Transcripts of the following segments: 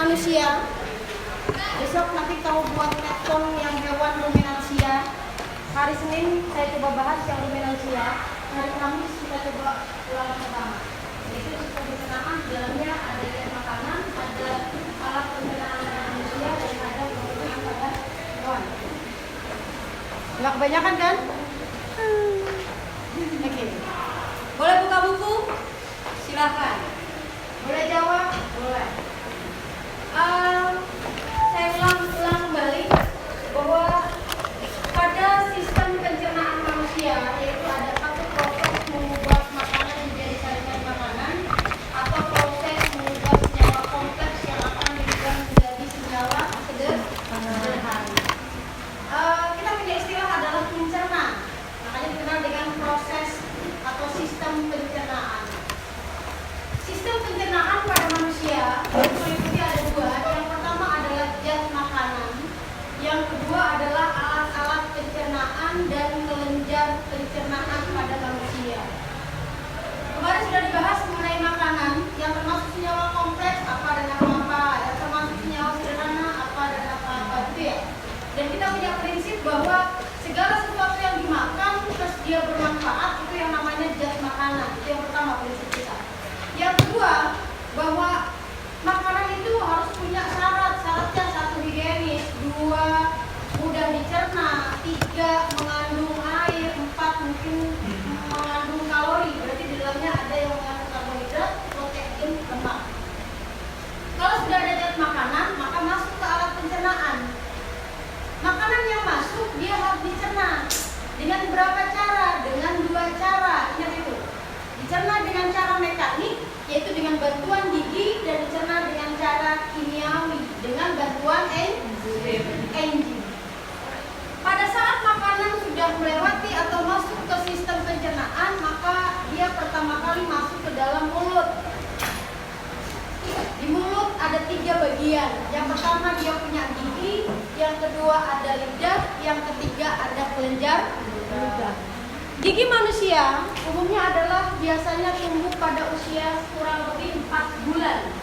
manusia. Besok nanti kamu buat teton yang hewan ruminansia. Hari Senin saya coba bahas yang ruminansia. Hari Kamis kita coba ulang pertama. Itu sistem pencernaan, di dalamnya ada makanan, ada alat pencernaan manusia, dan ada kebutuhan pada hewan. Nggak kebanyakan kan? Oke. Boleh buka buku? Silakan. Boleh jawab? Boleh. Saya ulang kembali bahwa pada sistem pencernaan manusia, yaitu ada satu proses mengubah makanan menjadi saringan makanan, atau proses mengubah senyawa kompleks yang akan diubah menjadi senyawa sederhana. Kita punya istilah adalah pencerna, makanya dikenal dengan proses atau sistem pencernaan. Sistem pencernaan pada manusia meliputi ada dua. Yang pertama adalah zat makanan, yang kedua adalah alat-alat pencernaan dan kelenjar pencernaan pada manusia. Kemarin sudah dibahas mengenai makanan yang termasuk senyawa kompleks apa dan apa, yang termasuk senyawa sederhana apa dan apa itu ya. Dan kita punya prinsip bahwa segala sesuatu yang dimakan terus dia bermanfaat, itu yang namanya zat makanan. Itu yang pertama prinsip kita. Yang kedua, bahwa makanan itu harus punya syaratnya: satu, higienis, dua, mudah dicerna, tiga, mengandung air, empat, mungkin mengandung kalori. Berarti di dalamnya ada yang mengandung karbohidrat, protein, lemak. Kalau sudah ada zat makanan, maka masuk ke alat pencernaan. Makanan yang masuk dia harus dicerna. Dengan berapa cara? Dengan dua cara. Ingat itu. Dicerna dengan cara mekanik, yaitu dengan bantuan gigi, dan dicerna dengan cara kimiawi dengan bantuan enzim. Pada saat makanan sudah melewati atau masuk ke sistem pencernaan, maka dia pertama kali masuk ke dalam mulut. Di mulut ada tiga bagian. Yang pertama dia punya gigi, yang kedua ada lidah, yang ketiga ada kelenjar ludah. Gigi manusia umumnya adalah biasanya tumbuh pada usia kurang lebih 4 bulan.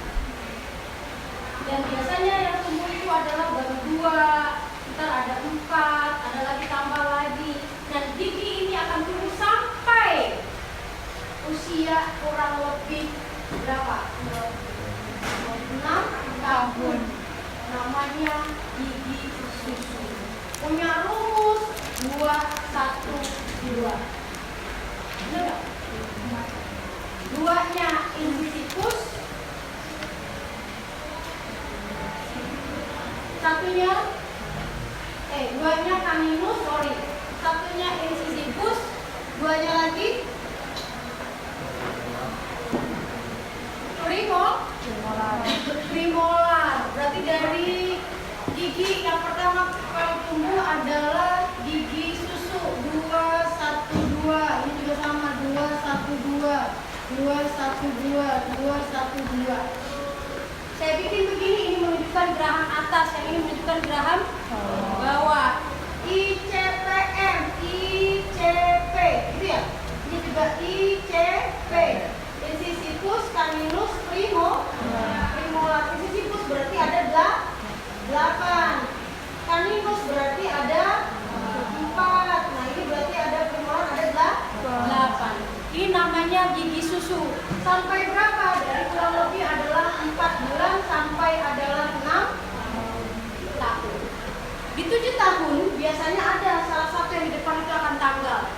Dan biasanya yang tumbuh itu adalah baru 2, ntar ada 4, ada lagi tambah lagi. Dan gigi ini akan tumbuh sampai usia kurang lebih berapa? 6 tahun. Namanya gigi susu. Punya rumus 2-1-2. Benar? Duanya incisivus, duanya caninus, satunya incisivus, duanya lagi premolar. Berarti dari gigi yang pertama kalau tumbuh adalah gigi susu 2-1-2. Ini juga sama 2-1-2, 2-1-2. Saya bikin begini, ini menunjukkan geraham atas, yang ini menunjukkan geraham bawah. ICPM, ICP, gitu ya. Ini juga ICP. Incisivus, caninus, premolar. Incisivus berarti ada 8. Caninus berarti ada 4. Nah ini berarti ada premolar ada 8. Ini namanya gigi susu. Sampai berapa? Dari kurang lebih adalah 4 bulan sampai adalah 6 tahun. Di 7 tahun biasanya ada salah satu yang di depan itu akan tanggal.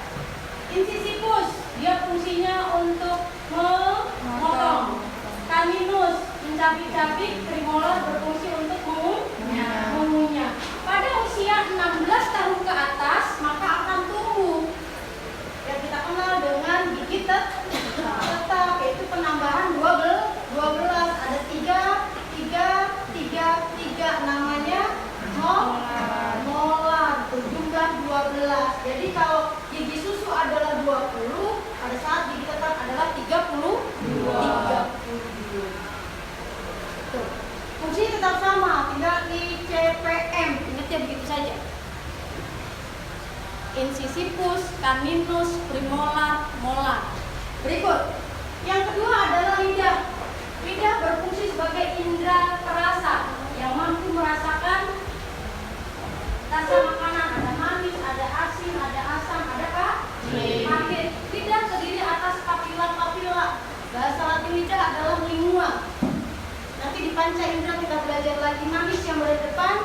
Incisivus dia fungsinya untuk memotong. Caninus mencabik-cabik, premolar berfungsi untuk mengunyah. Pada usia 16 tahun ke atas maka akan tumbuh yang kita kenal dengan gigi tetap, yaitu penambahan 12. Ada 3, namanya molar, berjumlah 12. Jadi kalau gigi susu adalah 20, pada saat gigi tetap adalah 32. Fungsinya tetap sama, tinggal ICPM. Ingat ya, begitu saja. Incisivus, caninus, premolar, molar. Berikut. Yang kedua adalah lidah. Lidah berfungsi sebagai indera perasa. panca indera kita belajar lagi. Manis yang berada di depan,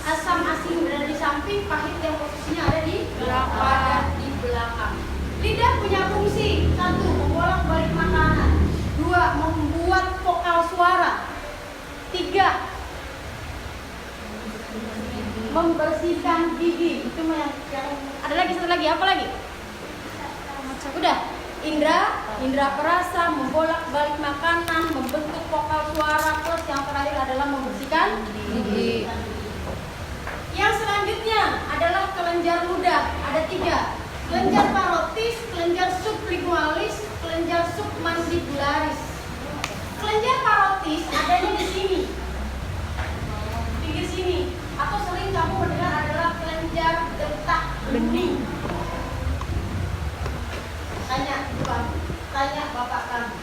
asam asin berada di samping, pahit yang posisinya ada di belakang. Lidah punya fungsi: 1. Membolak-balik makanan, 2. Membuat vokal suara, 3. Membersihkan gigi. Itu yang ada lagi, satu lagi, apa lagi? Udah. Indra perasa, membolak-balik makanan, membentuk vokal suara, plus yang terakhir adalah membersihkan gigi. Yang selanjutnya adalah kelenjar ludah. Ada 3. Kelenjar parotis, kelenjar sublingualis, kelenjar submandibularis. Kelenjar parotis adanya di sini, pinggir sini, atau sering kamu mendengar adalah kelenjar getah bening. Tanya bapak kamu.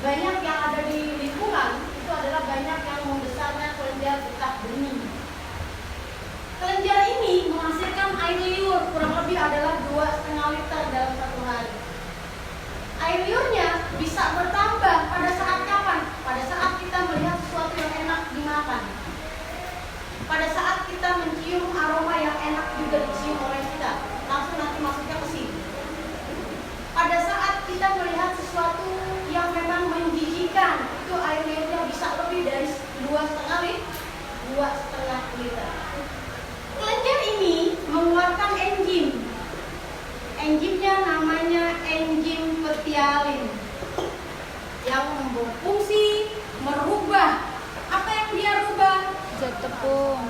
Banyak yang ada di lingkungan itu adalah banyak yang membesarnya kelenjar getah bening. Kelenjar ini menghasilkan air liur kurang lebih adalah 2,5 liter dalam satu hari. Air liurnya bisa bertambah pada saat kapan? Pada saat kita melihat sesuatu yang enak dimakan. Pada saat kita mencium aroma yang enak juga dicium oleh kita, langsung nanti masuknya ke sini. Pada saat kita melihat sesuatu yang memang menjijikan, itu air liurnya bisa lebih dari 2,5 liter. Kelenjar ini mengeluarkan enzim. Enzimnya namanya enzim petialin yang berfungsi merubah. Apa yang dia rubah? Zat tepung.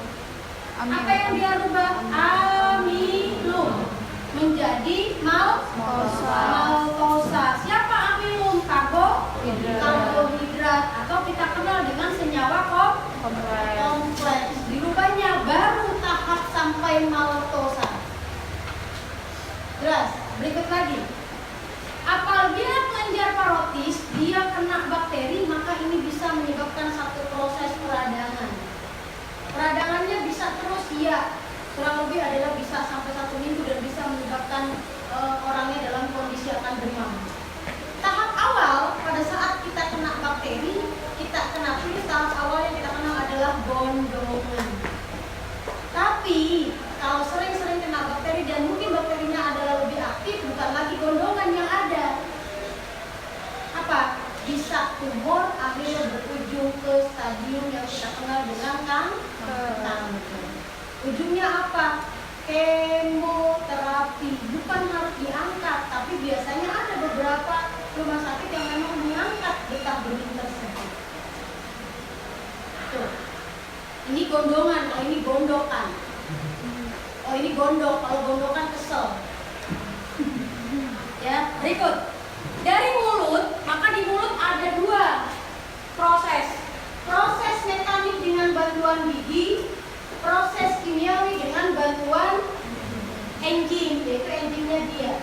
Apa yang dia rubah? Amilum menjadi maltosa. Siapa amilum? Karbohidrat atau kita kenal dengan senyawa kompleks. Dirubahnya baru tahap sampai maltosa. Jelas? Berikut lagi. Apabila kelenjar parotis dia kena bakteri, maka ini bisa menyebabkan satu proses peradangan. Peradangannya bisa terus, ya, kurang lebih adalah bisa sampai 1 minggu dan bisa menyebabkan orangnya dalam kondisi akan demam. Tahap awal pada saat kita kena bakteri, kita kena virus, tahap awal yang kita kenal adalah gondongan. Tapi kalau sering-sering kena bakteri dan mungkin bakterinya adalah lebih aktif, bukan lagi gondongan yang ada. Apa? Bisa tumor, akhirnya berujung ke stadium yang kita kenal dengan kanker. Ujungnya apa? Kemoterapi. Bukan harus diangkat, tapi biasanya ada beberapa rumah sakit yang memang mengangkat getah bening tersebut. Tuh. Ini gondongan, kalau ini gondokan. Oh, ini gondok, kalau gondokan kesel. Ya, berikut. Dari mulut, maka di mulut ada 2 proses. Proses mekanik dengan bantuan gigi, proses kimiawi dengan bantuan enzim, yaitu enzimnya dia.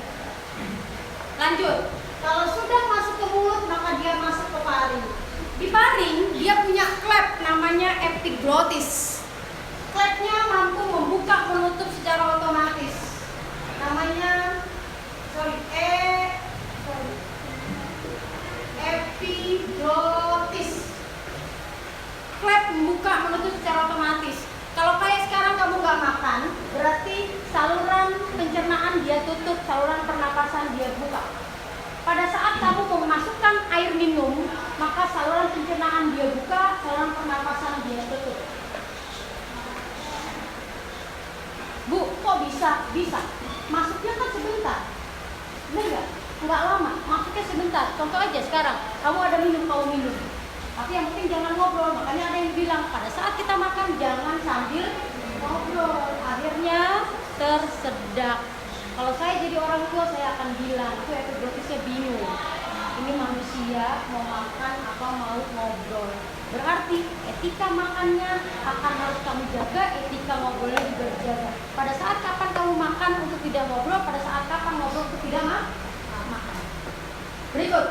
Lanjut. Kalau sudah masuk ke mulut, maka dia masuk ke paring. Di paring, dia punya klep namanya epiglotis. Klepnya mampu membuka menutup secara otomatis. Namanya epiglotis. Klep membuka menutup secara otomatis. Kalau kayak sekarang kamu nggak makan, berarti saluran pencernaan dia tutup, saluran pernapasan dia buka. Pada saat kamu memasukkan air minum, maka saluran pencernaan dia buka, saluran pernapasan dia tutup. Bu, kok bisa? Bisa. Masuknya kan sebentar. Benar nggak? Nggak lama. Masuknya sebentar. Contoh aja sekarang, kamu ada minum, kamu minum. Tapi yang penting jangan ngobrol. Makanya ada yang bilang, pada saat kita makan jangan sambil ngobrol. Akhirnya tersedak. Kalau saya jadi orang tua, saya akan bilang, itu epiglotisnya bingung. Ini manusia mau makan apa mau ngobrol. Berarti etika makannya akan harus kamu jaga, etika ngobrolnya juga dijaga. Pada saat kapan kamu makan untuk tidak ngobrol, pada saat kapan ngobrol untuk tidak makan. Berikut.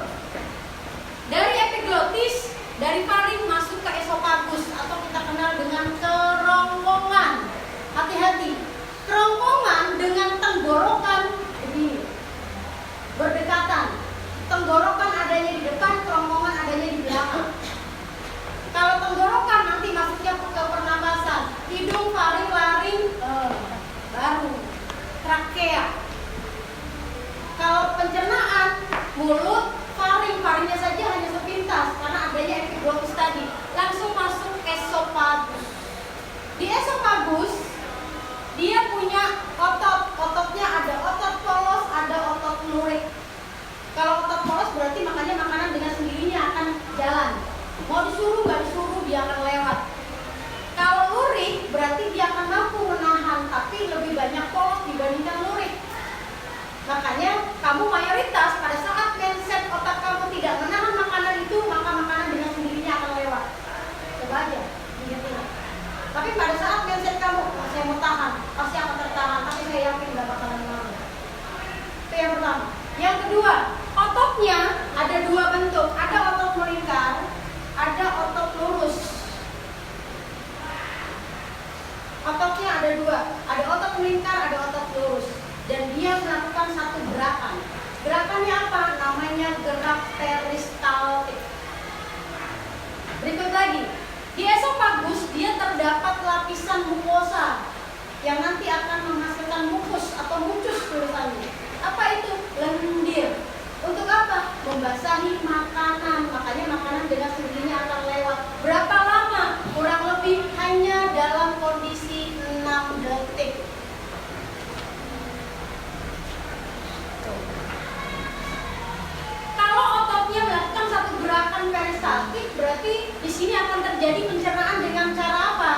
Dari epiglotis, dari paring masuk ke esofagus atau kita kenal dengan kerongkongan. Hati-hati. Kerongkongan dengan tenggorokan begini. Berdekatan. Tenggorokan adanya di depan, kerongkongan adanya di belakang. suruh nggak disuruh dia akan lewat. Kalau lurik berarti dia akan mampu menahan, tapi lebih banyak polos dibandingkan lurik. Makanya kamu mayoritas pada saat mindset otak kamu tidak menahan makanan itu, maka makanan dengan sendirinya akan lewat. Coba aja, ingat-ingat. Tapi pada saat mindset kamu, saya mau tahan, pasti akan tertahan, tapi saya yakin nggak bakalan mau. Itu yang pertama. Yang kedua, ototnya ada dua bentuk, ada otot melingkar, ada otot lurus. Ototnya ada dua, ada otot melingkar, ada otot lurus. Dan dia melakukan satu gerakan. Gerakannya apa? Namanya gerak peristaltik. Berikut lagi, di esofagus dia terdapat lapisan mukosa yang nanti akan menghasilkan mukus atau mucus tulisannya. Apa itu? Lendir. Untuk apa? Membasahi makanan. Makanya makanan dengan sendirinya akan lewat. Berapa lama? Kurang lebih hanya dalam kondisi 6 detik. Kalau ototnya melakukan satu gerakan peristaltik, berarti di sini akan terjadi pencernaan dengan cara apa?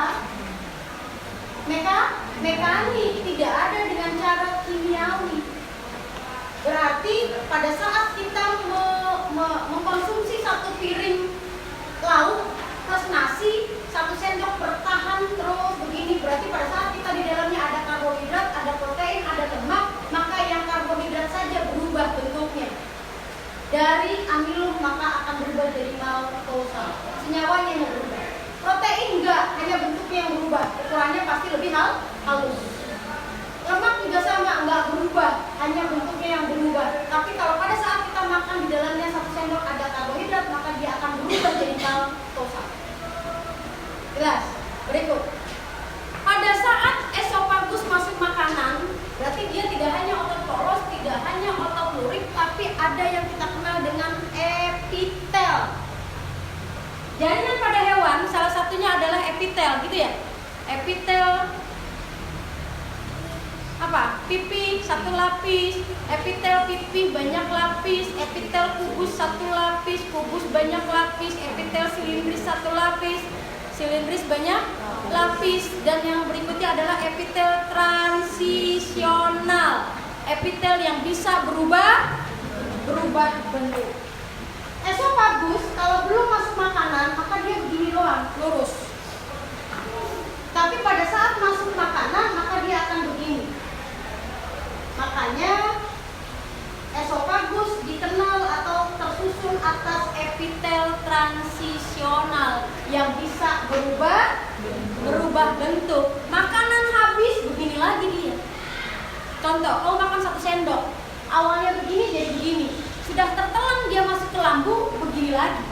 Mekanik, tidak ada dengan cara kimiawi. Berarti pada saat kita mengkonsumsi satu piring lauk plus nasi, 1 sendok bertahan terus begini, berarti pada saat kita di dalamnya ada karbohidrat, ada protein, ada lemak, maka yang karbohidrat saja berubah bentuknya. Dari amilum maka akan berubah jadi maltosa. Senyawanya yang berubah. Protein enggak, hanya bentuknya yang berubah. Ukurannya pasti lebih halus. Lemak juga sama, enggak berubah, hanya bentuknya yang berubah. Tapi kalau pada saat kita makan di dalamnya 1 sendok ada karbohidrat, maka dia akan berubah jadi maltosa. Jelas? Berikut. Pada saat esofagus masuk makanan, berarti dia tidak hanya otot poros, tidak hanya otot lurik, tapi ada yang kita kenal dengan epitel. Jaringan pada hewan salah satunya adalah epitel, gitu ya. Epitel apa? Pipi 1 lapis, epitel pipi banyak lapis, epitel kubus 1 lapis, kubus banyak lapis, epitel silindris 1 lapis, silindris banyak lapis, dan yang berikutnya adalah epitel transisional, epitel yang bisa berubah bentuk. Esofagus kalau belum masuk makanan maka dia begini doang, lurus. Tapi pada saat masuk makanan maka dia akan begini. Makanya esofagus dikenal atau tersusun atas epitel transisional yang bisa berubah bentuk. Makanan habis begini lagi dia. Contoh, kalau makan 1 sendok, awalnya begini jadi begini. Sudah tertelan dia masuk ke lambung begini lagi.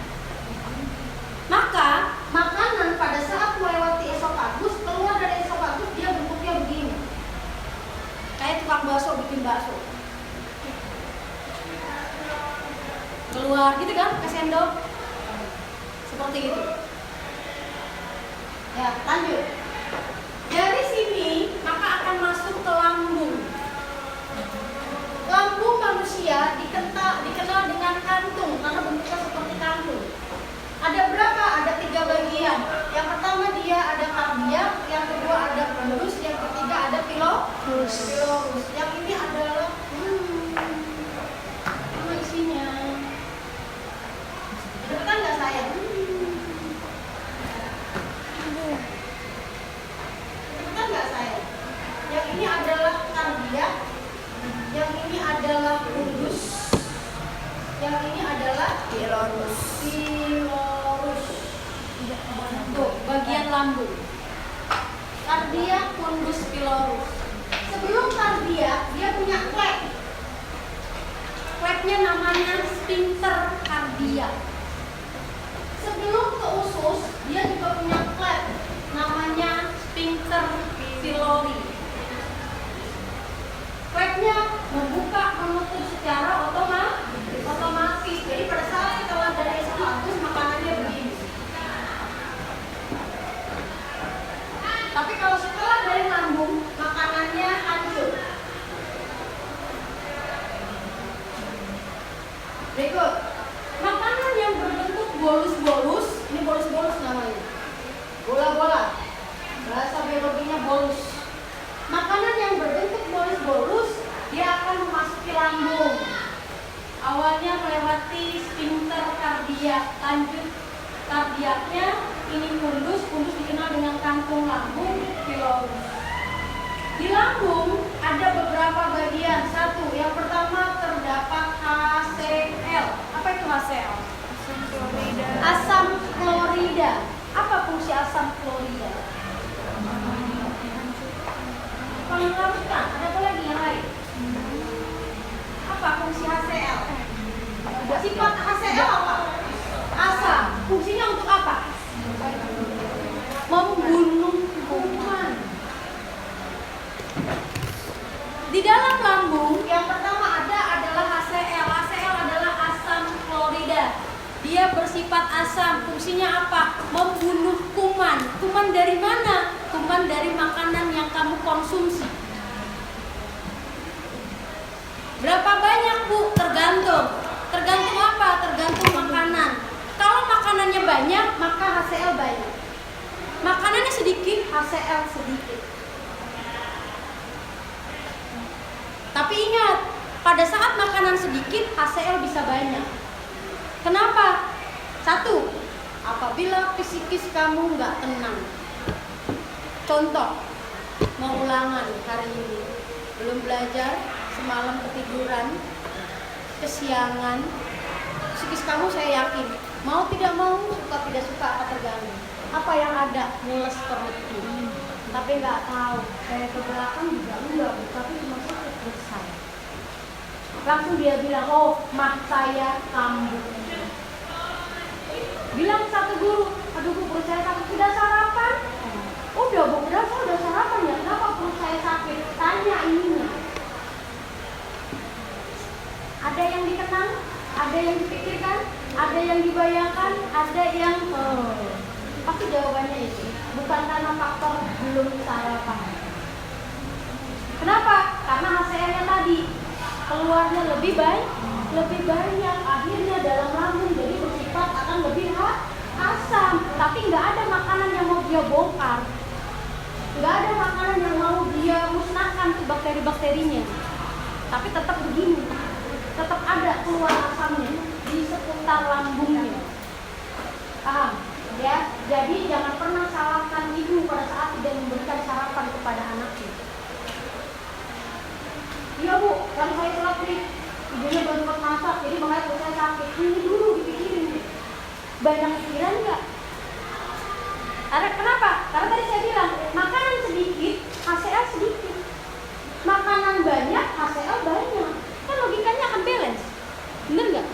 Maka makanan pada saat melewati esofagus, keluar dari esofagus dia bentuknya begini. Kayak tukang bakso bikin bakso. Keluar gitu kan ke sendok. Seperti itu. Ya, lanjut. Dari sini maka akan masuk ke lambung. Lambung manusia dikenal dengan kantung karena bentuknya seperti kantung. Ada berapa? Ada 3 bagian. Yang pertama dia ada kardiak, yang kedua ada pondus, yang ketiga ada pilorus. Yang ini adalah apa isinya? Depan nggak saya? Depan nggak saya? Yang ini adalah kardiak, yang ini adalah pondus, yang ini adalah pilorus. Tuh, bagian lambung. Kardiak, pondus, pilorus. Sebelum kardiak dia punya klep. Klepnya namanya sphincter kardiak. Sebelum ke usus dia juga punya klep namanya sphincter pylori. Klepnya membuka menutup secara otomatis. Jadi pada saat setelah dari esofagus makanannya begini. Tapi kalau setelah dari lambung makanannya hancur. Berikut, makanan yang berbentuk bolus-bolus, ini bolus contohnya ini fundus dikenal dengan kantong lambung pilorus. Di lambung ada beberapa bagian. Satu, yang pertama terdapat HCl. Apa itu HCl? Asam klorida. Apa fungsi asam klorida? Menglarutkan. Ada apa lagi yang lain? Apa fungsi HCl? Sifat HCl apa? Asam. Fungsinya untuk apa? Membunuh kuman. Di dalam lambung yang pertama adalah HCl. HCl adalah asam klorida. Dia bersifat asam. Fungsinya apa? Membunuh kuman. Kuman dari mana? Kuman dari makanan yang kamu konsumsi. Berapa banyak, Bu? Tergantung. Tergantung apa? Tergantung makanan. Kalau makanannya banyak, maka HCl banyak. Makanannya sedikit, HCl sedikit. Tapi ingat, pada saat makanan sedikit, HCl bisa banyak. Kenapa? Satu, apabila psikis kamu nggak tenang. Contoh, mau ulangan hari ini, belum belajar, semalam ketiduran, kesiangan, psikis kamu saya yakin, mau tidak mau, suka tidak suka akan terganggu. Apa yang ada? Mules perutku. Tapi nggak tahu, saya ke belakang juga enggak, tapi cuma sakit perut saya. Langsung dia bilang, oh mah saya kambuh. Bilang satu guru, aduh Bu, perut saya sakit, sudah sarapan? Udah Bu, udah saya udah sarapan ya, kenapa perut saya sakit? Tanya ininya. Ada yang dikenang, ada yang dipikirkan, ada yang dibayangkan, ada yang pasti jawabannya itu. Bukan karena faktor belum sarapan. Kenapa? Karena HCl-nya tadi keluarnya lebih banyak, akhirnya dalam lambung jadi bersifat akan lebih asam. Tapi nggak ada makanan yang mau dia bongkar, nggak ada makanan yang mau dia musnahkan tuh bakteri-bakterinya. Tapi tetap begini, tetap ada keluar asamnya di seputar lambungnya. Paham? Ya, jadi jangan pernah salahkan ibu pada saat tidak memberikan sarapan kepada anaknya. Iya Bu, kan saya telat nih, ibunya baru sempat masak, jadi makanya perut saya sakit. Ini dulu dipikirin, banyak pikiran nggak? Karena kenapa? Karena tadi saya bilang, makanan sedikit, HCl sedikit. Makanan banyak, HCl banyak. Kan logikanya akan balance, bener nggak?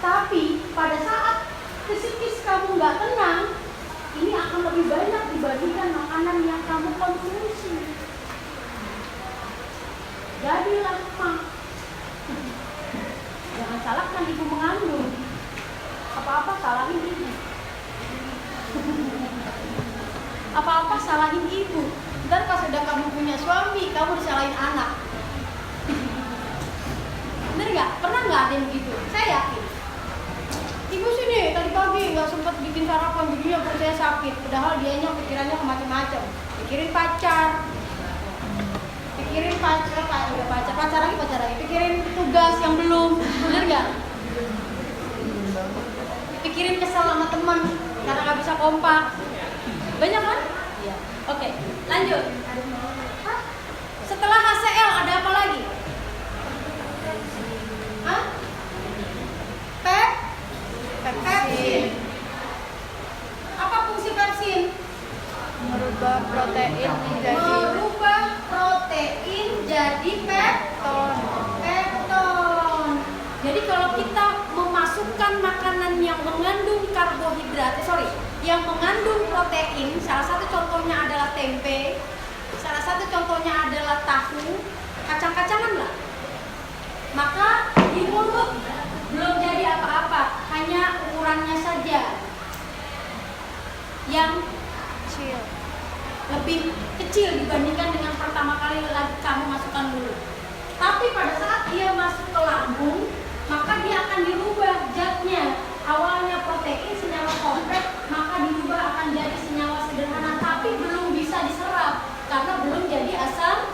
Tapi pada saat psikis kamu nggak tenang, ini akan lebih banyak dibandingkan makanan yang kamu konsumsi. Jadilah mah. Jangan salahkan ibu mengandung. Apa-apa salahin ibu. Apa-apa salahin ibu. Ntar pas udah kamu punya suami, kamu disalahin anak. Bener nggak? Pernah nggak ada yang begitu? Saya yakin. Ibu sini tadi pagi nggak sempat bikin sarapan, jadinya perut saya sakit. Padahal dianya pikirannya macam-macam. Pikirin pacar, pacar lagi. Pikirin tugas yang belum, bener nggak? Pikirin kesel sama teman karena nggak bisa kompak. Banyak kan? Iya. Oke, lanjut. Setelah HCl ada apa lagi? Hah? Pepsin. Apa fungsi pepsin? Merubah protein jadi pepton. Jadi kalau kita memasukkan makanan yang mengandung yang mengandung protein, salah satu contohnya adalah tempe, salah satu contohnya adalah tahu, kacang-kacangan lah. Maka di mulut belum jadi apa-apa, hanya ukurannya saja yang kecil. lebih kecil dibandingkan dengan pertama kali kamu masukkan mulut. Tapi pada saat dia masuk ke lambung, maka dia akan dirubah zatnya. Awalnya protein senyawa kompleks, maka dirubah akan jadi senyawa sederhana, tapi belum bisa diserap karena belum jadi asam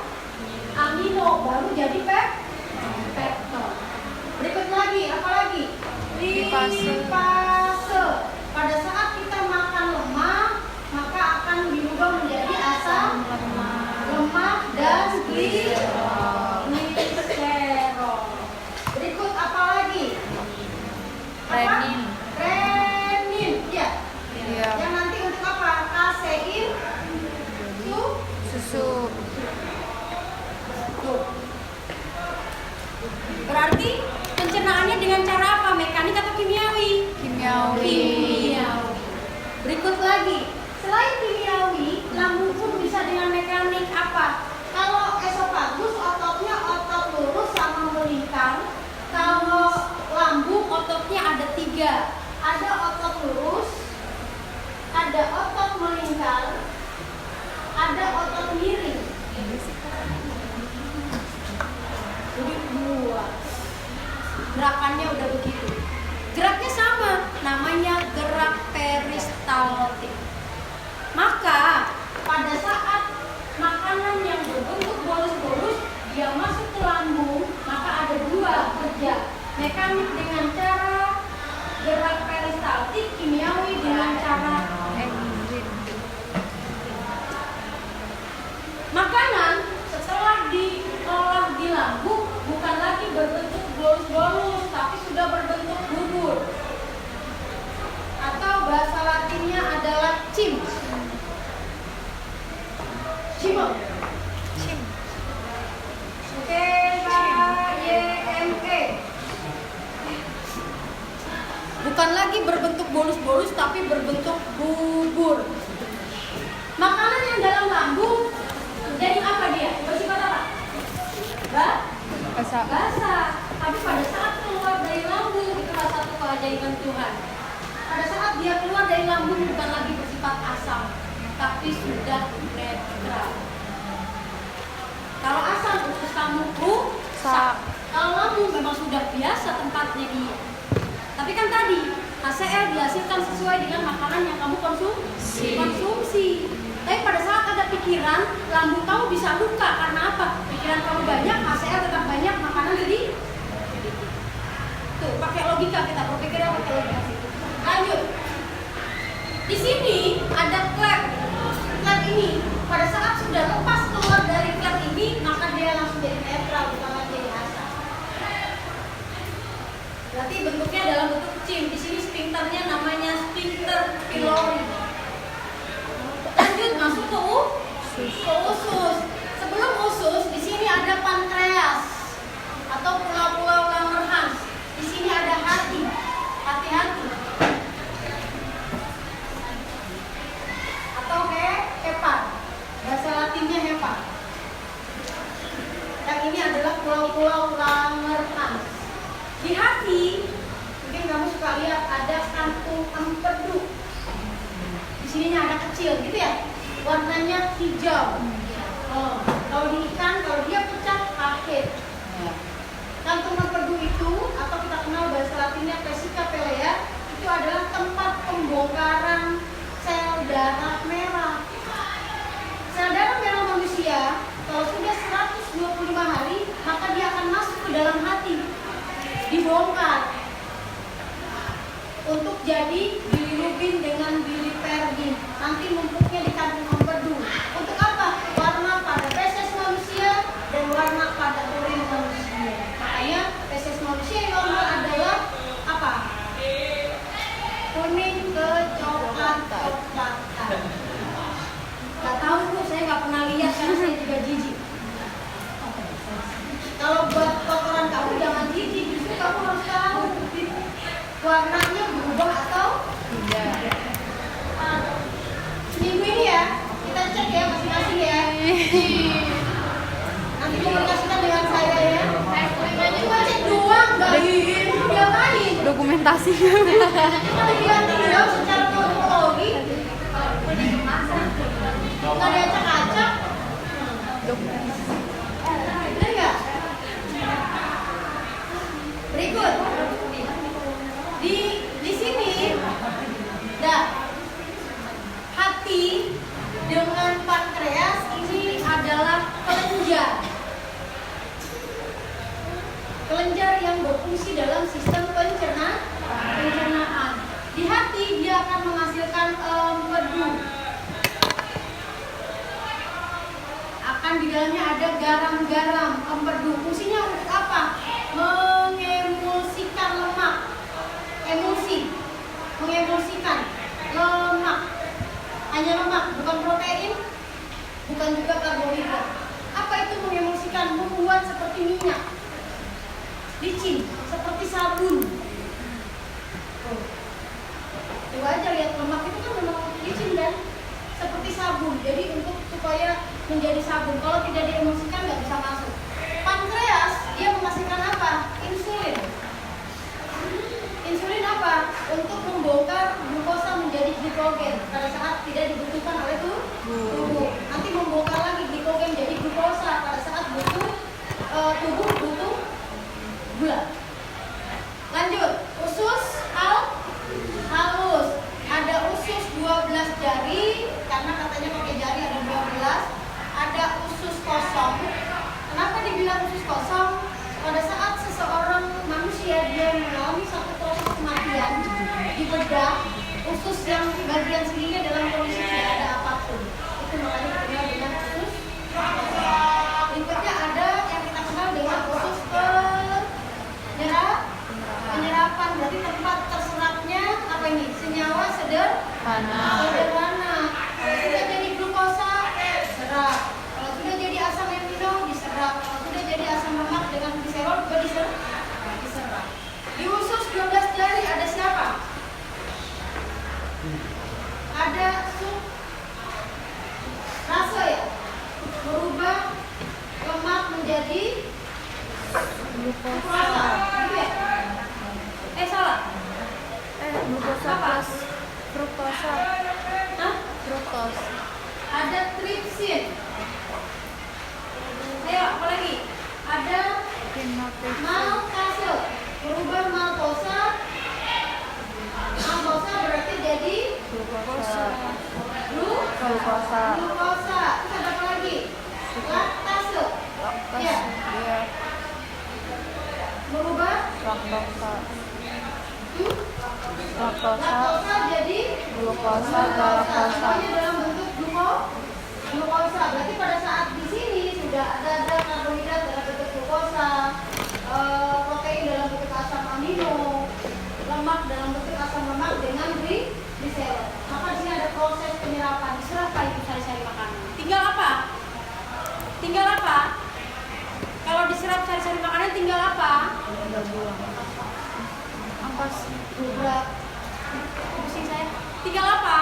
amino, baru jadi pepton. Berikut lagi, apa lagi? Lipase. Pada saat kita berarti pencernaannya dengan cara apa? Mekanik atau kimiawi? Kimiawi. Kimiawi. Berikut lagi. Selain kimiawi, lambung pun bisa dengan mekanik apa? Kalau esofagus ototnya otot lurus sama melingkar. Kalau lambung ototnya ada 3. Ada otot lurus, ada otot melingkar, ada otot miring. Jadi 2. Gerakannya udah begitu. Geraknya sama, namanya gerak peristaltik. Maka pada saat makanan yang berbentuk bolus-bolus dia masuk ke lambung, maka ada 2 kerja. Mekanik dengan cara gerak peristaltik, kimiawi dengan cara Exit. makanan setelah diolah di lambung bukan lagi berbentuk bolus-bolus, tapi sudah berbentuk bubur. Atau bahasa latinnya adalah chim. Chimo. Chim. K-Y-M-E. Bukan lagi berbentuk bolus-bolus, tapi berbentuk bubur. Makanan yang dalam lambung jadi apa dia? Bersifat apa? Basah. Basah. Tapi pada saat keluar dari lambung, itu salah satu keajaiban Tuhan. Pada saat dia keluar dari lambung bukan lagi bersifat asam, tapi sudah netral. Kalau asam usus kamu rusak. Kalau lambung memang sudah biasa tempatnya dia. Tapi kan tadi HCl dihasilkan sesuai dengan makanan yang kamu konsumsi. Tapi pada saat ada pikiran, lambung kamu bisa luka karena apa? Pikiran kamu banyak, HCl tetap banyak, makanan sedikit. Tuh, pakai logika kita berpikirnya pakai logika. Lanjut. Di sini ada klep. Klep ini pada saat sudah lepas keluar dari klep ini, maka dia langsung jadi netral, bukan lagi jadi asam. Berarti bentuknya dalam bentuk chim. Di sini sphincternya namanya sphincter pylori. Lanjut masuk ke usus. Sebelum usus, di sini ada pankreas atau pulau-pulau Langerhans. Di sini ada hati. Hati-hati. Atau hepat. Bahasa Latinnya hepat. Dan ini adalah pulau-pulau Langerhans. Di hati, mungkin kamu suka lihat ada kantung empedu. Di sininya ada kecil, gitu ya. Warnanya hijau. Oh, kalau di ikan, kalau dia pecah, pahit. Kantung empedu itu, atau kita kenal bahasa Latinnya vesica pelea, itu adalah tempat pembongkaran sel darah merah. Sel darah merah manusia, kalau sudah 125 hari, maka dia akan masuk ke dalam hati. Dibongkar untuk jadi bilirubin dengan biliverdin. Nanti numpuknya di kantung empedu. Untuk apa? Warna pada feses manusia dan warna pada urin manusia. Makanya feses manusia yang normal adalah apa? Kuning ke coklat-coklatan. Gak tahu tuh, saya nggak pernah lihat karena saya juga jijik. Kalau buat kotoran kamu jangan jijik, justru kamu harus tahu warnanya berubah atau tidak. Minggu ini ya, kita cek ya masing-masing ya. Nanti komunikasikan dengan saya ya. Cuma cek doang, nggak diapain. Dokumentasi. Cuma dilihat secara morfologi. Nggak ada acak-acak. Dokumentasi. Bener nggak? Berikut di sini, hati dengan pankreas ini adalah kelenjar yang berfungsi dalam sistem pencernaan. Di hati dia akan menghasilkan empedu. Akan di dalamnya ada garam-garam empedu. Fungsinya untuk apa? Mengemulsikan lemak. Mengemulsikan lemak. Hanya lemak, bukan protein, bukan juga karbohidrat. Apa itu mengemulsikan? Membuat seperti minyak. Licin. lemak itu kan memang licin kan, seperti sabun. Jadi untuk supaya menjadi sabun, kalau tidak diemulsikan nggak bisa masuk. Pankreas dia menghasilkan apa? Insulin. Insulin apa? Untuk membongkar glukosa menjadi glikogen pada saat tidak dibutuhkan oleh tubuh. Nanti membongkar lagi glikogen jadi glukosa pada saat tubuh butuh gula. Lanjut, usus halus. Ada usus 12 jari, karena katanya pakai jari ada 12. Ada usus kosong. Kenapa dibilang usus kosong? Pada saat seseorang manusia dia mengalami satu proses kematian di bedah, usus yang bagian sininya dalam kondisi tidak ada apapun. Itu makanya dikenal dengan usus kosong. Berikutnya ada yang kita kenal dengan usus penyerapan. Berarti tempat terserapnya apa ini? Senyawa sederhana. Kalau sudah jadi glukosa, diserap. Kalau sudah jadi asam amino, diserap. Kalau sudah jadi asam lemak dengan gliserol juga diserap. Di usus 12 jari ada siapa? Ada sukrase ya, merubah lemak menjadi Glukosa. gitu ya? Salah. Glukosa plus fruktosa. Hah? Fruktos. Ada tripsin. Ayo, apa lagi? Ada maltase, berubah maltosa. Maltosa berarti jadi Glukosa. glukosa. Terus ada apa lagi? Laktase. Ya, Dia berubah laktosa. hmm? Laktosa. Laktosa jadi Glukosa. semuanya dalam bentuk glukosa. Berarti pada saat di sini sudah ada karbohidrat dalam bentuk glukosa, protein dalam bentuk asam amino, lemak dalam bentuk asam lemak dengan gliserol. Maka di sini ada proses penyerapan, diserap itu sari-sari makanan. Tinggal apa? Kalau diserap sari-sari makanan tinggal apa? Angkas. Berat. Pusing saya. Tinggal apa?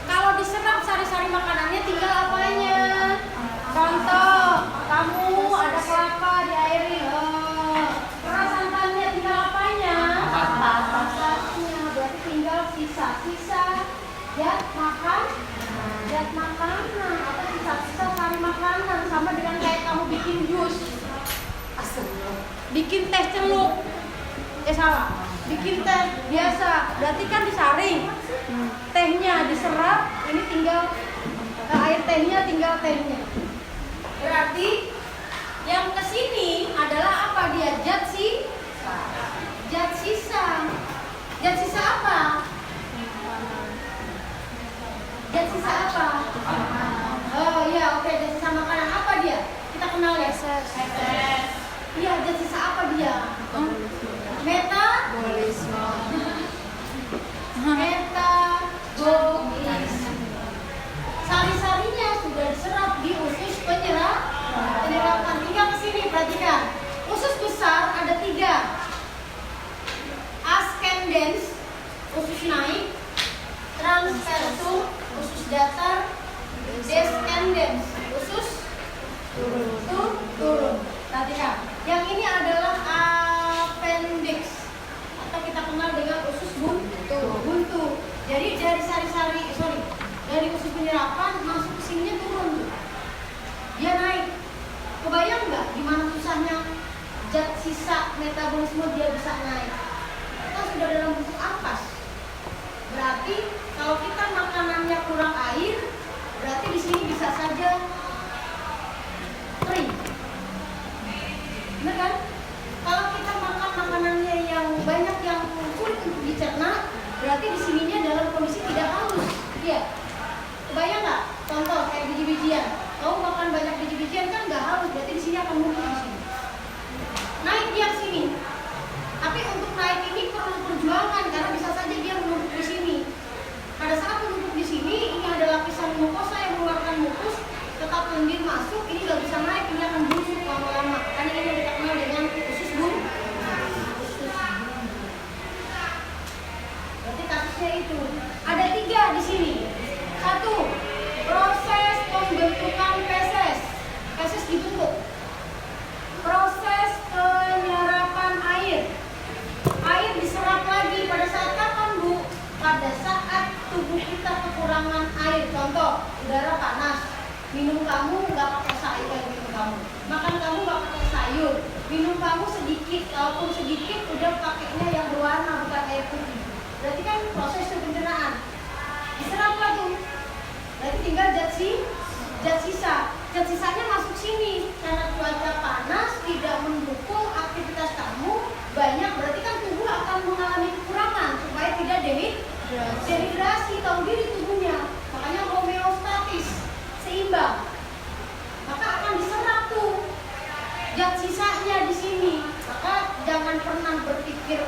Kalau diserap sari-sari makanannya tinggal apanya? Contoh, kamu ada kelapa diairin. Keras santannya tinggal apanya? Ampas-ampasnya. Berarti tinggal sisa-sisa zat makanan atau sisa-sisa sari makanan, sama dengan kayak kamu bikin jus. Bikin teh celup. Salah. Bikin teh biasa, berarti kan disaring. Tehnya diserap, ini tinggal air tehnya, tinggal tehnya. Berarti yang kesini adalah apa dia? Zat sisa. Zat sisa apa? Zat sisa apa? Oh iya, oke, zat sisa makanan apa dia? Kita kenal ya. Iya, zat sisa apa dia? Metabolisme. Sari-sarinya sudah diserap di usus penyerapan. Tinggal ke sini, perhatikan. Usus besar ada 3. Ascendens, usus naik. Transversum, usus datar. Descendens, usus turun. Perhatikan. Yang ini adalah appendix, atau kita kenal dengan usus buntu. Jadi dari usus penyerapan masuk ke sininya turun. Dia naik. Kebayang nggak gimana susahnya zat sisa metabolisme dia bisa naik? Kita sudah dalam bentuk ampas. Berarti kalau kita makanannya kurang air, berarti di sini bisa saja kering. Benar kan? Kalau kita makan makanannya yang banyak yang sulit untuk dicerna, berarti di sininya dalam kondisi tidak halus. Iya. Kebayang nggak? Contoh kayak biji-bijian. Kamu makan banyak biji-bijian kan nggak halus, berarti di sini akan numpuk di sini. Naik dia ke sini. Tapi untuk naik ini perlu perjuangan karena bisa saja dia menumpuk di sini. Pada saat menumpuk di sini, ini ada lapisan mukosa yang mengeluarkan mukus, tetap lendir masuk, ini nggak bisa naik, ini akan busuk lama-lama. Karena ini yang kita kenal dengan usus buntu. Berarti prosesnya itu. Ada 3 di sini. 1. Proses pembentukan feses. Feses dibentuk. Proses penyerapan air. Air diserap lagi pada saat kapan, Bu? Pada saat tubuh kita kekurangan air. Contoh, udara panas. Minum kamu nggak pakai sayur, minum kamu. Makan kamu nggak pakai sayur. Minum kamu sedikit, walaupun sedikit udah pakainya yang berwarna bukan air putih. Berarti kan proses pencernaan. Diserap lagi. Berarti tinggal zat sisa. Zat sisanya masuk sini. Karena cuaca panas tidak mendukung aktivitas kamu banyak, berarti kan tubuh akan mengalami kekurangan supaya tidak dehidrasi, tahu diri tubuhnya. Makanya homeostatis, seimbang. Maka akan diserap tuh zat sisanya di sini. Maka jangan pernah berpikir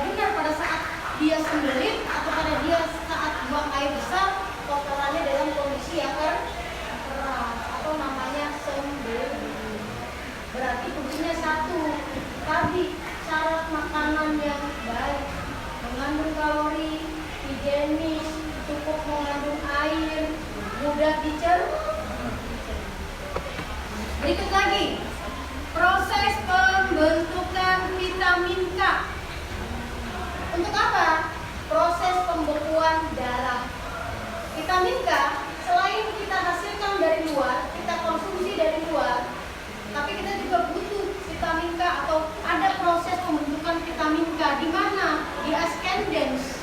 benar pada saat dia sembelit atau pada dia saat buang air besar kotorannya dalam kondisi yang keras atau namanya sembelit. Berarti kuncinya 1 tadi, syarat makanan yang baik, mengandung kalori, higienis, cukup mengandung air, mudah dicerna. Berikut lagi, proses pembentukan vitamin K. Untuk apa? Proses pembekuan darah. Vitamin K selain kita hasilkan dari luar, kita konsumsi dari luar, tapi kita juga butuh vitamin K atau ada proses pembentukan vitamin K di mana? Di ascendens.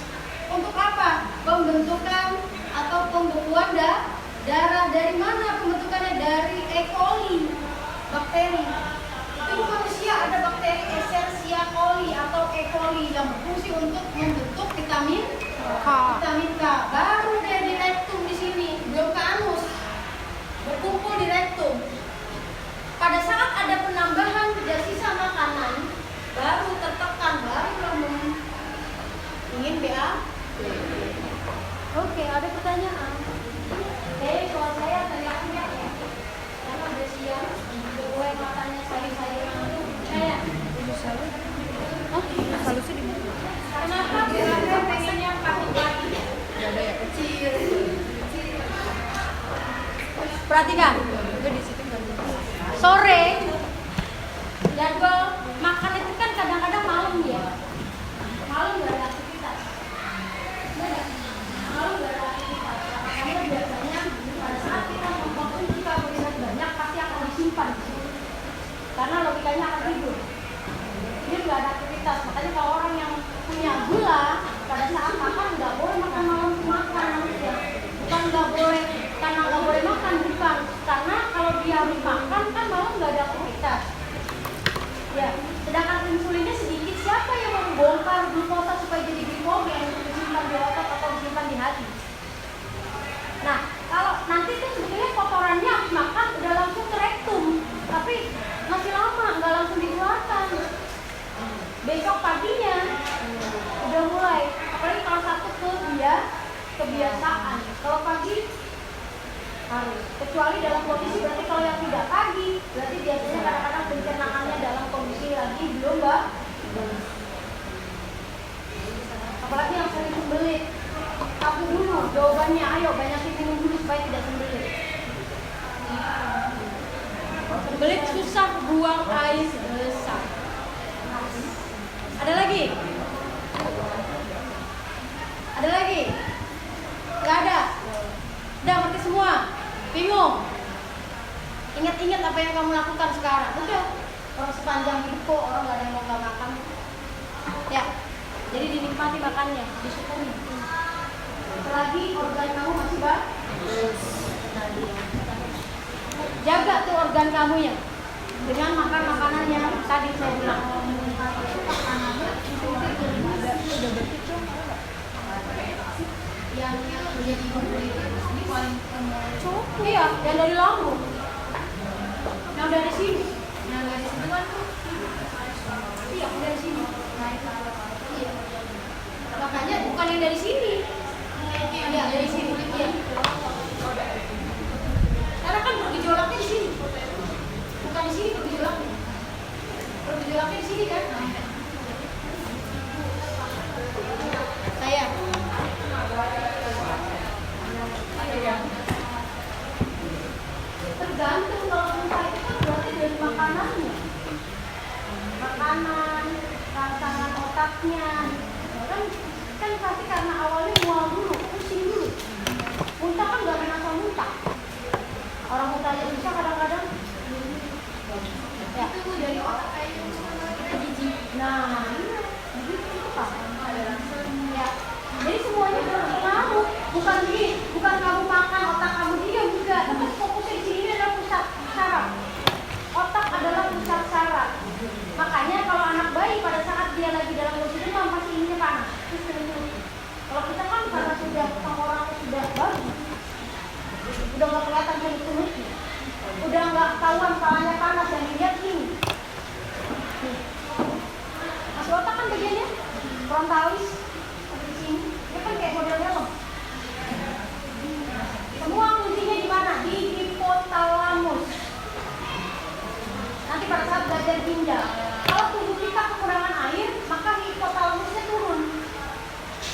Untuk apa? Pembentukan atau pembekuan darah. Dari mana pembentukannya? Dari E. coli, bakteri. Itu di manusia ada bakteri Escherichia coli atau E. coli yang berfungsi untuk membentuk vitamin K. Baru dia di rektum di sini, belum ke anus. Berkumpul di rektum. Pada saat ada penambahan zat sisa makanan, baru tertekan, baru lembut. Ingin BA? Oke, ada pertanyaan. Soal saya teriaknya ya. Karena udah siang, gue matanya sayur-sayuran. Halusnya di mana? Kenapa gue pengennya pakai lagi? Gak ada ya? Kecil. Perhatikan. Itu di situ nggak ada. Sore jadwal makan itu kan kadang-kadang malam ya. Malam nggak ada aktivitas. Malam nggak ada aktivitas. Makanya biasanya pada saat kita mengkonsumsi karbohidrat banyak pasti akan disimpan. Karena logikanya akan tidur. Ini nggak ada aktivitas. Makanya kalau orang yang punya gula pada saat makan nggak boleh makan malam makan ya. Bukan nggak boleh karena nggak boleh makan, bukan karena kalau dia harus makan kan malam nggak ada aktivitas ya. Sedangkan insulinnya sedikit, siapa yang membongkar glukosa supaya jadi glikogen untuk disimpan di otot atau disimpan di hati? Nah, kalau nanti tuh sebetulnya kotorannya habis makan udah langsung ke rektum, tapi masih lama nggak langsung dikeluarkan. Besok paginya udah mulai, apalagi kalau satu kebiasaan. Kalau pagi harus, kecuali dalam kondisi, berarti kalau yang tidak pagi berarti biasanya kadang-kadang pencernaannya dalam kondisi lagi belum bagus. Apalagi yang sering sembelit, aku dulu jawabannya, ayo banyakin minum dulu supaya tidak sembelit. Sembelit susah buang air besar. Ada lagi? Ada lagi? Gak ada? Udah ngerti semua? Bingung? Ingat-ingat apa yang kamu lakukan sekarang. Udah, orang sepanjang hidup kok orang gak ada yang mau gak makan. Ya, jadi dinikmati makannya, disyukuri. Selagi organ kamu masih bagus, jaga tuh organ kamu ya dengan makan makanan yang tadi saya bilang. Yang menjadi ini paling cukup. Iya, yang dari lambung. Yang dari sini. Yang dari sini kan? Iya, dari sini. Iya. Makanya bukan yang dari sini. Iya, dari sini. Iya. Karena kan bergejolaknya di sini. Bukan di sini bergejolaknya. Bergejolaknya di sini kan? Saya Bukan begini, bukan kamu makan otak kamu diam juga. Tetap fokusnya di sini adalah pusat saraf. Otak adalah pusat saraf. Makanya kalau anak bayi pada saat dia lagi dalam kondisi demam pasti ininya panas. Kalau kita kan karena sudah tenggorokan sudah bagus, udah nggak kelihatan kulit-kulitnya, udah nggak tahuan palanya panas, yang dilihat ini. Nih. Masih otak kan bagiannya, frontalis di sini, dia kan kayak model helm. Semua kuncinya di mana? Di hipotalamus. Nanti pada saat belajar ginjal, kalau tubuh kita kekurangan air, maka hipotalamusnya turun,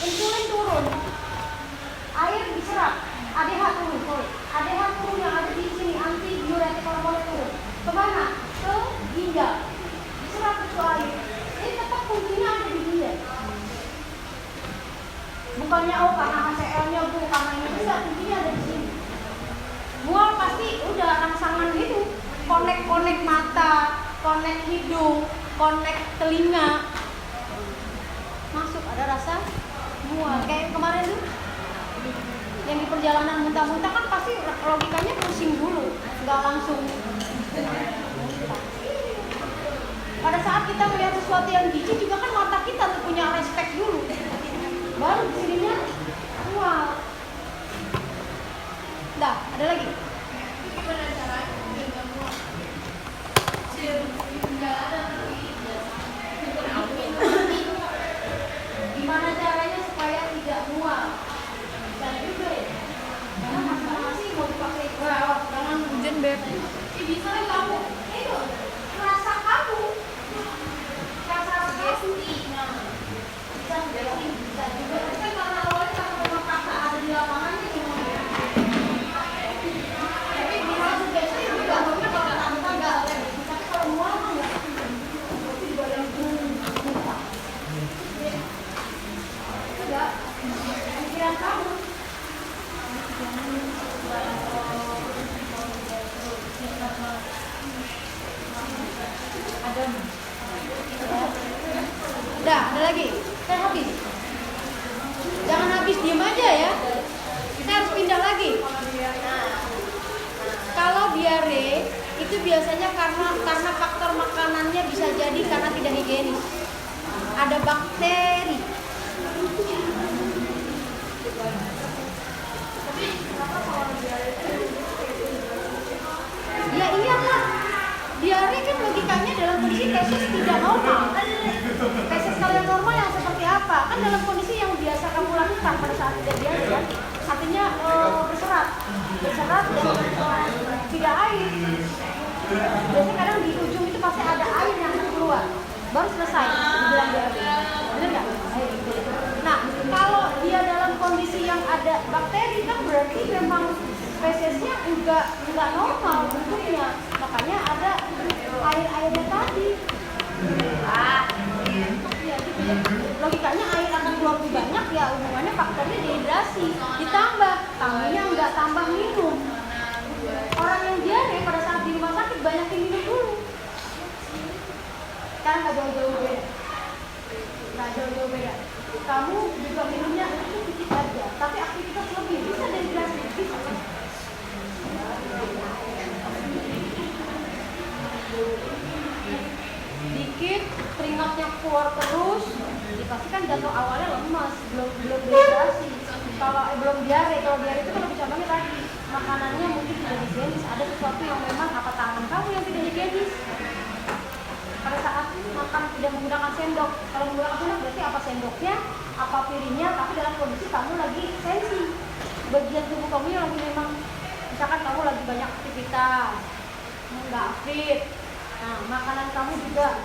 insulin turun, air diserap, ADH turun, ADH turun yang ada di sini, anti diuretik hormon turun. Kemana? Ke ginjal, diserap ke air. Ini tetap kuncinya ada di ginjal. Bukannya oh karena HCl-nya bu, karena ini bisa, kuncinya ada di sini. Mual pasti udah rangsangan gitu, konek mata, konek hidung, konek telinga, masuk ada rasa mual. Kayak kemarin tuh yang di perjalanan muntah-muntah kan pasti logikanya pusing dulu, nggak langsung. Pada saat kita melihat sesuatu yang jijik juga kan mata kita tuh punya respect dulu, baru kesininya mual. Dah, ada lagi. Gimana caranya biar nggak mual? Gimana caranya supaya tidak mual? Bisa juga ya. Karena masing-masing mau dipakai. Wah, jangan Hujan beb. bisa kan kamu. Itu rasa kamu. Rasa pasti. Nah, bisa juga. Kan karena awalnya karena memang fakta ada di lapangan jadi tapi bisa juga sih juga mungkin kalau tanpa enggak. Tapi kalau mual mah enggak. Tapi juga yang muntah. Enggak. Pikiran kamu. Ada lagi. Saya habis. Jangan habis diam aja ya. Kita harus pindah lagi. Kalau diare itu biasanya karena faktor makanannya bisa jadi karena tidak higienis. Ada bakteri. Ya iyalah. Diare kan logikanya dalam kondisi feses tidak normal. Feses kalau yang normal yang seperti apa? Kan dalam kondisi yang biasa kamu lakukan pada saat tidak diare kan? Artinya berserat dan tidak air. Biasanya kadang di ujung itu pasti ada air yang keluar. Baru selesai dibilang diare. Benar nggak? Nah, kalau dia dalam kondisi yang ada bakteri kan berarti memang fesesnya juga nggak normal bentuknya, makanya ada air-airnya tadi. Ya, gitu ya. Logikanya air akan keluar lebih banyak ya, hubungannya faktornya dehidrasi. Ditambah, tamunya nggak tambah minum. Orang yang diare pada saat di rumah sakit banyakin minum dulu. Kan nggak jauh-jauh beda. Nggak jauh-jauh beda. Kamu juga minumnya sedikit aja, tapi aktivitas lebih bisa dehidrasi. Bisa. Dikit keringatnya keluar terus, pasti kan jatuh awalnya lemas, belum dehidrasi. Kalau belum diare, kalau diare itu kan lebih contohnya tadi makanannya mungkin tidak higienis, ada sesuatu yang memang apa tangan kamu yang tidak higienis. Pada saat makan tidak menggunakan sendok, kalau menggunakan sendok berarti apa sendoknya, apa piringnya, tapi dalam kondisi kamu lagi sensi, bagian tubuh kamu yang lagi memang, misalkan kamu lagi banyak aktivitas, nggak fit. Nah, makanan kamu juga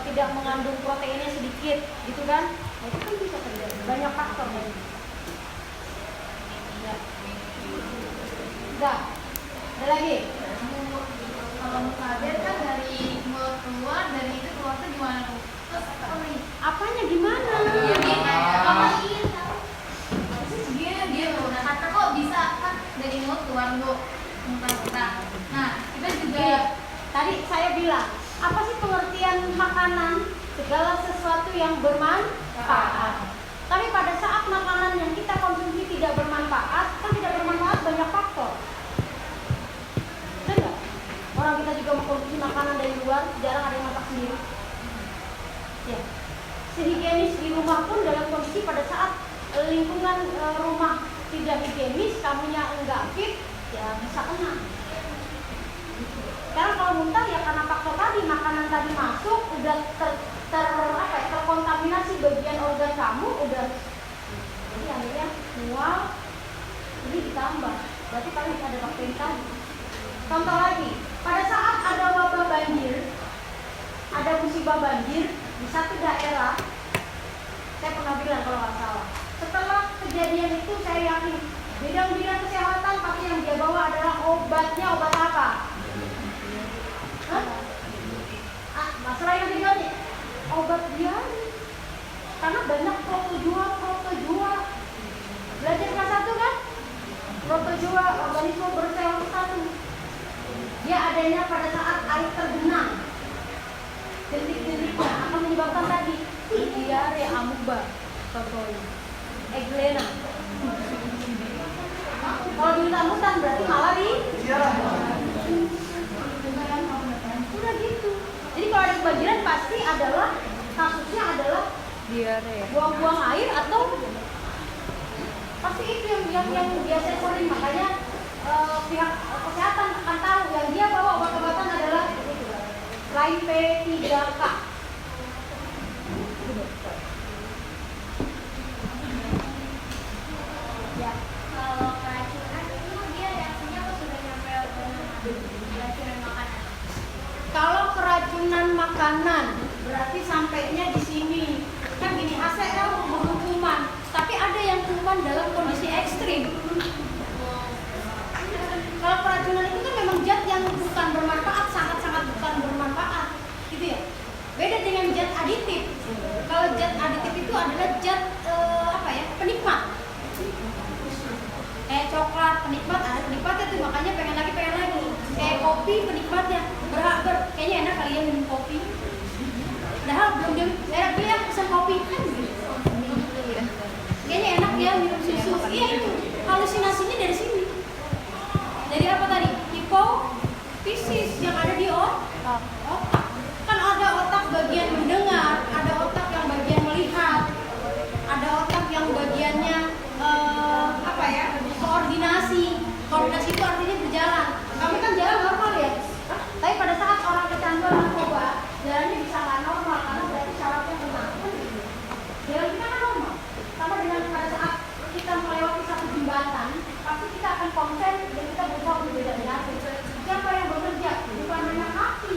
tidak mengandung proteinnya sedikit, gitu kan? Nah, itu kan bisa terjadi. Banyak faktor kan. Ya. Udah. Ada lagi? Kalau mukadir kan dari mulut keluar, dari itu keluar tuh gimana bu? Terus Apanya gimana? apa ingin tahu? Terus dia tuh, nah kata kok bisa kan dari mulut keluar bu, muntah-muntah. Nah kita juga Tadi saya bilang, apa sih pengertian makanan? Segala sesuatu yang bermanfaat. Tapi pada saat makanan yang kita konsumsi tidak rumah pun dalam kondisi pada saat lingkungan rumah tidak higienis, kamunya enggak fit, ya bisa kena. Karena kalau muntah ya karena faktor tadi, makanan tadi masuk, udah terkontaminasi bagian organ kamu, udah jadi akhirnya mual, ini ditambah, berarti paling ada bakteri tadi. Contoh lagi, pada saat ada wabah banjir, ada musibah banjir di satu daerah, saya pernah bilang kalau nggak salah, setelah kejadian itu saya yakin bidang-bidang kesehatan pasti yang dia bawa adalah obatnya, obat apa? Hah? Masalah yang tinggalnya obat diare, karena banyak protozoa. Belajar kelas 1 kan? Protozoa organisme bersel satu. Dia adanya pada saat air tergenang. Detik-detiknya akan menyebabkan tadi diare, amuba, contohnya, eglena. Kalau di hutan berarti malaria. Udah gitu. Jadi kalau ada kebanjiran pasti adalah kasusnya adalah diare. buang-buang air atau pasti itu yang biasa sering, makanya pihak kesehatan akan tahu yang dia bawa obat-obatan adalah lain P3K. Ya, kalau keracunan itu dia reaksinya apa sudah nyampe keracunan makanan? Kalau keracunan makanan berarti sampainya di sini. Kan gini, ACL kuman, tapi ada yang kuman dalam kondisi ekstrim. Kalau keracunan itu kan memang zat yang bukan bermanfaat, sangat-sangat bukan bermanfaat, gitu ya. Beda dengan zat aditif. Kalau zat aditif itu adalah zat penikmat. Kayak coklat penikmat, ada penikmatnya tuh, makanya pengen lagi. Kayak kopi penikmatnya, kayaknya enak kali ya minum kopi. Padahal belum enak dia pesan kopi kan gitu. Kayaknya enak ya minum susu. Iya itu, halusinasinya dari sini. Dari apa tadi? Hipofisis yang ada di otak. Kan ada otak bagian mendengar, ada otak yang bagian melihat, ada otak yang bagiannya koordinasi. Koordinasi itu artinya berjalan. Kami kan jalan normal ya. Tapi pada saat orang kecanduan narkoba, jalannya bisa nggak normal karena berarti syaratnya benar. Jalan kita kan normal. Sama dengan pada saat kita melewati satu jembatan, pasti kita akan konsen dan kita berusaha untuk beda-beda. Siapa yang bekerja? Bukan dengan kaki.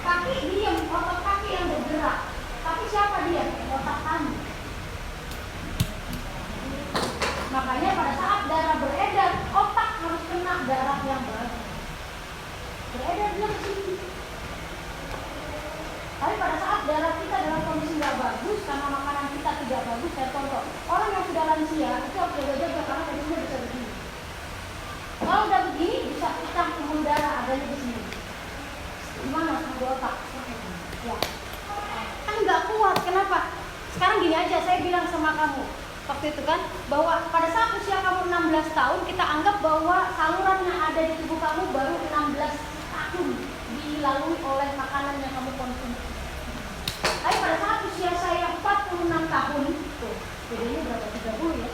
Kaki diam, otot kaki yang bergerak. Tapi siapa dia? Otak kami. Makanya pada saat darah beredar, otak harus kena darah yang bagus. Beredarnya ke sini. Tapi pada saat darah kita dalam kondisi nggak bagus, karena makanan kita tidak bagus, saya contoh, orang yang sudah lansia itu harus jaga-jaga karena kondisinya bisa begini. Kalau udah begini, bisa kita pembuluh darah adanya di sini. Gimana sama di otak? Ya, kan nggak kuat. Kenapa? Sekarang gini aja, saya bilang sama kamu waktu itu kan, bahwa pada saat usia kamu 16 tahun, kita anggap bahwa saluran yang ada di tubuh kamu baru 16 tahun dilalui oleh makanan yang kamu konsumsi. Tapi pada saat usia saya 46 tahun, tuh, bedanya berapa? 30 ya?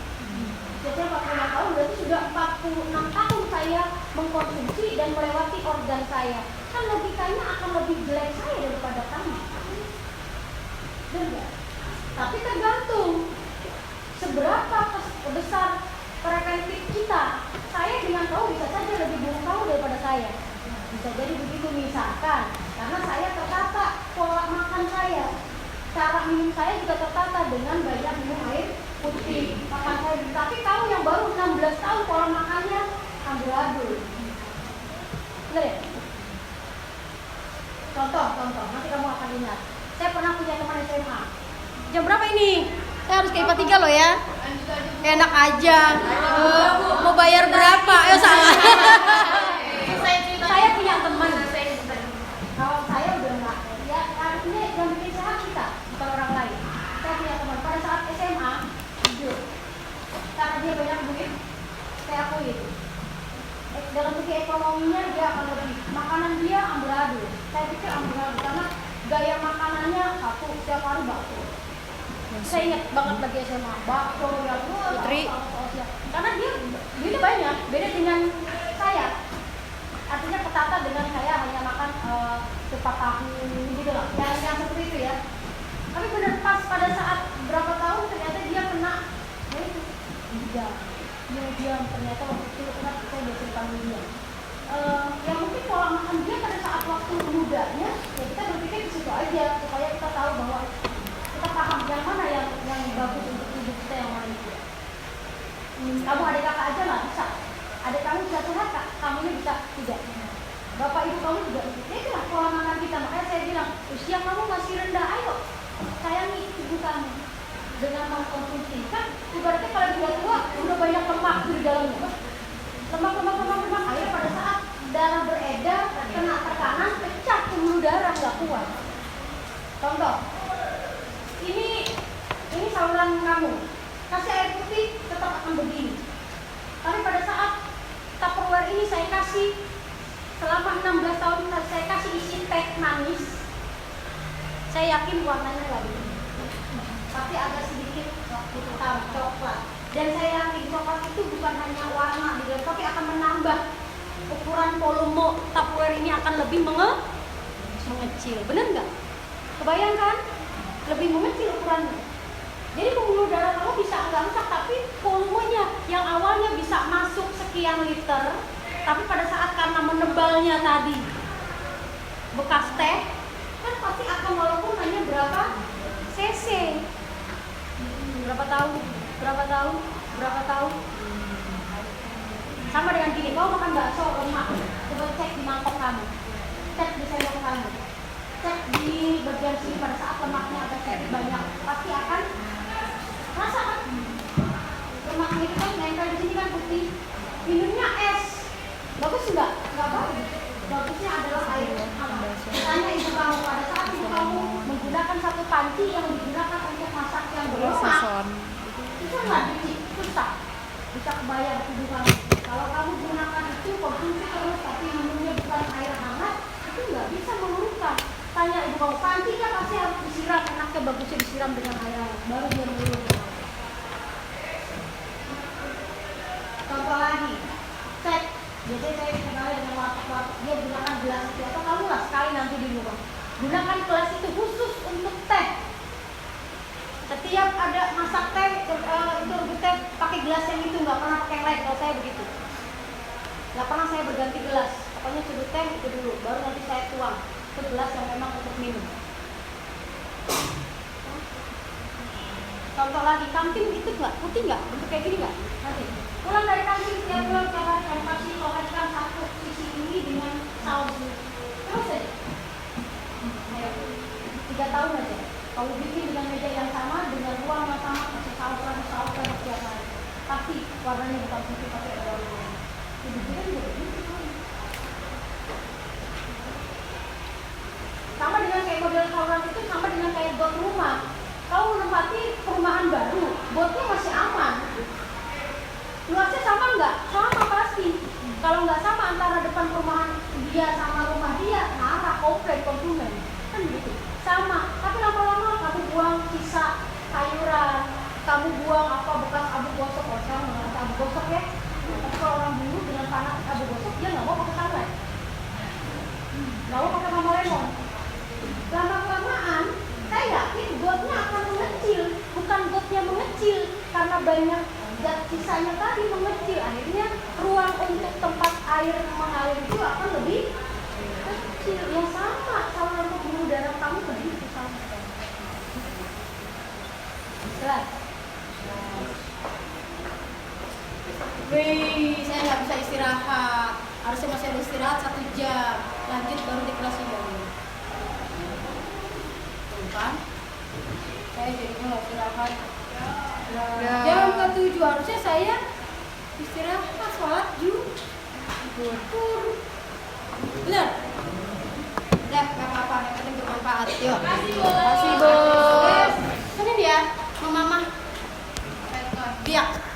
Usia saya 46 tahun, berarti sudah 46 tahun saya mengkonsumsi dan melewati organ saya. Kan logikanya akan lebih jelek saya daripada kamu. Benar? Tapi tergantung seberapa besar preventif kita. Saya dengan tahu bisa saja lebih buruk tahu daripada saya. Bisa jadi begitu, misalkan karena saya tertata pola makan saya, cara minum saya juga tertata dengan banyak minum air putih, makan sayur. Tapi kamu yang baru 16 tahun pola makannya amburadul. Benar ya? Contoh, nanti kamu akan ingat. Saya pernah punya teman SMA. Jam berapa ini? Saya harus ke IPA 3 loh ya. Enak aja. Mau bayar berapa? Salah. Saya punya teman. Kalau saya udah enggak, ya artinya yang bikin sehat kita, bukan orang lain. Saya punya teman pada saat SMA, jujur, karena dia banyak duit, saya akui itu. Dalam segi ekonominya dia akan lebih. Makanan dia amburadul. Saya pikir amburadul karena gaya makanannya satu setiap hari bakso. Saya ingat banget lagi SMA bakso yang Putri. karena dia banyak beda dengan saya, artinya ketata dengan saya hanya makan cepat tahu gitu loh, yang seperti itu ya. Tapi benar pas pada saat berapa tahun ternyata dia kena dia ternyata waktu itu kena, saya udah cerita dia. Yang mungkin pola makan dia pada saat waktu mudanya ya kita berpikir di situ aja supaya kita tahu bahwa kita paham yang mana yang bagus untuk tubuh kita, yang mana itu. Kamu adik kakak aja nggak bisa, adik kamu bisa sehat kak, kamunya bisa tidak. Bapak ibu kamu juga bisa. Itulah pola makan kita. Makanya saya bilang usia kamu masih rendah, ayo sayangi tubuh kamu dengan mengkonsumsi. Kan ibaratnya kalau dia tua udah banyak lemak di dalamnya, lemak. Akhirnya pada saat darah beredar kena tekanan pecah pembuluh darah, nggak kuat. Contoh, ini saluran kamu, kasih air putih tetap akan begini. Tapi pada saat Tupperware ini saya kasih selama 16 tahun saya kasih isi teh manis, saya yakin warnanya lagi, tapi agak sedikit hitam coklat. Dan saya yakin coklat itu bukan hanya warna di dalam, tapi akan menambah ukuran volume Tupperware ini akan lebih mengecil. Bener nggak? Kebayangkan? Lebih mengecil ukurannya. Jadi pembuluh darah kamu bisa nggak rusak, tapi volumenya yang awalnya bisa masuk sekian liter, tapi pada saat karena menebalnya tadi bekas teh, kan pasti akan walaupun hanya berapa cc, berapa tahun. Sama dengan gini, kau makan bakso lemak, coba cek di mangkok kamu, cek di sendok kamu, cek di bagian sini pada saat lemaknya agak sedikit banyak, pasti akan rasakan lemaknya itu kan nempel di sini kan putih. Minumnya es, bagus nggak? Nggak bagus. Bagusnya adalah air hangat. Tanya ibu kamu pada saat ibu kamu menggunakan satu panci yang digunakan untuk masak yang berlemak, itu nggak susah. Bisa kebayang tubuh kamu. Kalau kamu gunakan itu konsumsi terus tapi minumnya bukan air hangat, itu nggak bisa menurunkan. Tanya ibu kamu, pancinya pasti harus disiram, enaknya bagusnya disiram dengan air hangat, baru dia menurunkan. Contoh lagi, cek. Biasanya saya dikenal dengan warteg-warteg, dia gunakan gelas itu, atau kamu lah sekali nanti di rumah gunakan gelas itu khusus untuk teh. Setiap ada masak teh, itu rebus teh pakai gelas yang itu, nggak pernah pakai yang lain. Kalau saya begitu, nggak pernah saya berganti gelas. Pokoknya sudut teh itu dulu, baru nanti saya tuang ke gelas yang memang untuk minum. Contoh lagi, kantin itu nggak putih nggak, bentuk kayak gini nggak? Nanti pulang dari kantin setiap bulan saya kasih oleskan satu sisi ini dengan saus. Terus aja, ayo 3 tahun aja. Kalau bikin dengan meja yang sama, dengan ruang yang sama, kasih saus setiap hari, pasti warnanya bukan putih, pasti ada warna. Jadi juga begitu. Sama dengan kayak model saluran itu, sama dengan kayak got rumah. Kalau menempati perumahan baru, botnya masih aman. Luasnya sama nggak? Sama pasti. Kalau nggak sama antara depan perumahan dia sama rumah dia, marah komplain konsumen. Kan begitu. Sama. Tapi lama-lama kamu buang sisa sayuran, kamu buang apa bekas abu gosok, sekarang mengenai abu gosok ya. Tapi kalau orang dulu dengan panas abu gosok, dia nggak mau pakai sunlight, nggak mau pakai mama lemon. Lama-kelamaan, saya yakin gotnya akan mengecil, bukan gotnya mengecil karena banyak zat sisanya tadi mengecil. Akhirnya ruang untuk tempat air mengalir itu akan lebih kecil. Ya sama, saluran pembuluh darah kamu begitu sama. Jelas? Wih, saya nggak bisa istirahat. Harusnya masih ada istirahat 1 jam. Lanjut baru di kelas 3. Kan? Saya jadinya nggak istirahat. Jam ke-7 harusnya saya istirahat, sholat zuhur. Benar? Udah, nggak apa-apa, yang penting bermanfaat. Yuk. Kasih, Bu. Sini dia, Mama. Biak.